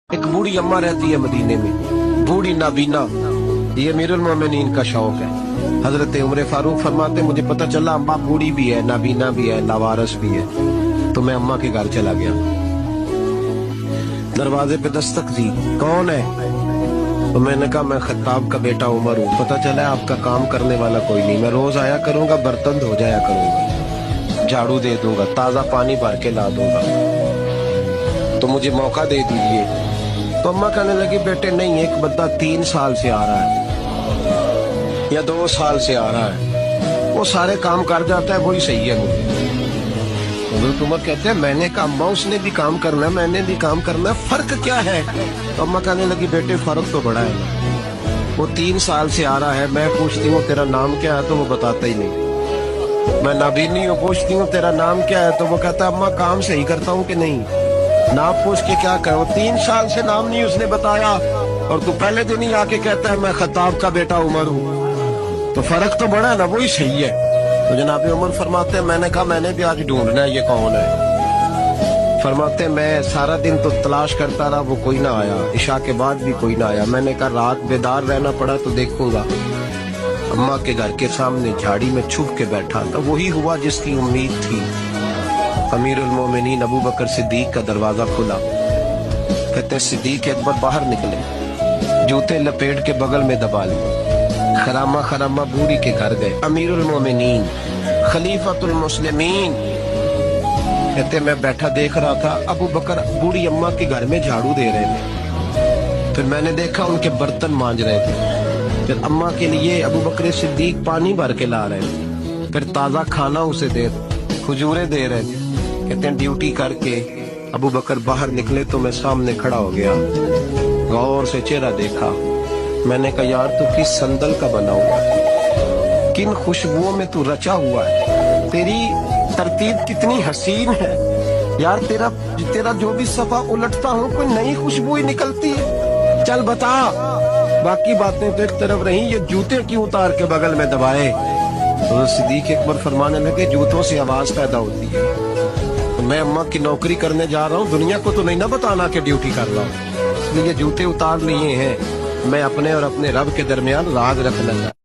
एक बूढ़ी अम्मा रहती है मदीने में, बूढ़ी नाबीना। ये अमीरुल मोमिनीन का शौक है। हजरत उमर फारूक फरमाते मुझे पता चला अम्मा बूढ़ी भी है, नाबीना भी है, लावारस भी है। तो मैं अम्मा के घर चला गया। दरवाजे पे दस्तक दी, कौन है? तो मैंने कहा मैं खत्ताब का बेटा उमर हूँ। पता चला आपका काम करने वाला कोई नहीं, मैं रोज आया करूंगा, बर्तन धो जाया करूंगा, झाड़ू दे दूंगा, ताजा पानी भर के ला दूंगा, तो मुझे मौका दे दीजिए। तो अम्मा कहने लगी बेटे नहीं, एक बंदा 3 साल से आ रहा है या 2 साल से आ रहा है, वो सारे काम कर जाता है, वही सही है मुझे। तो उमर कहते हैं मैंने कहा अम्मा उसने भी काम करना है, मैंने भी काम करना है, फर्क क्या है? तो अम्मा कहने लगी बेटे फर्क तो बड़ा है ना। वो 3 साल से आ रहा है, मैं पूछती हूँ तेरा नाम क्या है तो वो बताता ही नहीं। मैं नाबीनी हूँ, पूछती हूँ तेरा नाम क्या है तो वो कहता अम्मा काम सही करता हूँ कि नहीं, नाम पूछ के क्या करो। 3 साल से नाम नहीं उसने बताया और तू पहले दिन ही आके कहता है मैं खत्ताब का बेटा उमर हूँ। तो फर्क तो बड़ा है ना, वही सही है। तो जनाब उमर फरमाते हैं मैंने कहा मैंने भी आज ढूंढना है ये कौन है। फरमाते मैं सारा दिन तो तलाश करता रहा, वो कोई ना आया, इशा के बाद भी कोई ना आया। मैंने कहा रात बेदार रहना पड़ा तो देखूंगा। अम्मा के घर के सामने झाड़ी में छुप के बैठा था, वही हुआ जिसकी उम्मीद थी। अमीरुल मोमिनीन अबू बकर सिद्दीक का दरवाजा खुला। कहते हैं सिद्दीक अकबर बाहर निकले, जूते लपेट के बगल में दबा लिए, खरामा खरामा बूढ़ी के घर गए। अमीरुल मोमिनीन खलीफतुल मुस्लिमीन। कहते मैं बैठा देख रहा था, अबू बकर बूढ़ी अम्मा के घर में झाड़ू दे रहे थे। फिर मैंने देखा उनके बर्तन मांज रहे थे। फिर अम्मा के लिए अबू बकर सिद्दीक पानी भर के ला रहे थे। फिर ताजा खाना उसे दे, खजूरें दे रहे थे। कहते हैं ड्यूटी करके अबू बकर बाहर निकले तो मैं सामने खड़ा हो गया, गौर से चेहरा देखा। मैंने कहा यार तू किस संदल का बना हुआ है, किन खुशबुओं में तू रचा हुआ है, तेरी तरतीब कितनी हसीन है यार, तेरा जो भी सफा उलटता हूँ कोई नई खुशबू ही निकलती है। चल बता। बाकी बातें तो एक तरफ रही, ये जूते क्यों उतार के बगल में दबाए? तो सिद्दीक अकबर फरमाने लगे जूतों से आवाज पैदा होती है। तो मैं अम्मा की नौकरी करने जा रहा हूँ, दुनिया को तो नहीं ना बताना कि ड्यूटी कर रहा हूँ, इसलिए जूते उतार लिए हैं। मैं अपने और अपने रब के दरमियान राज रखना चाहता हूं।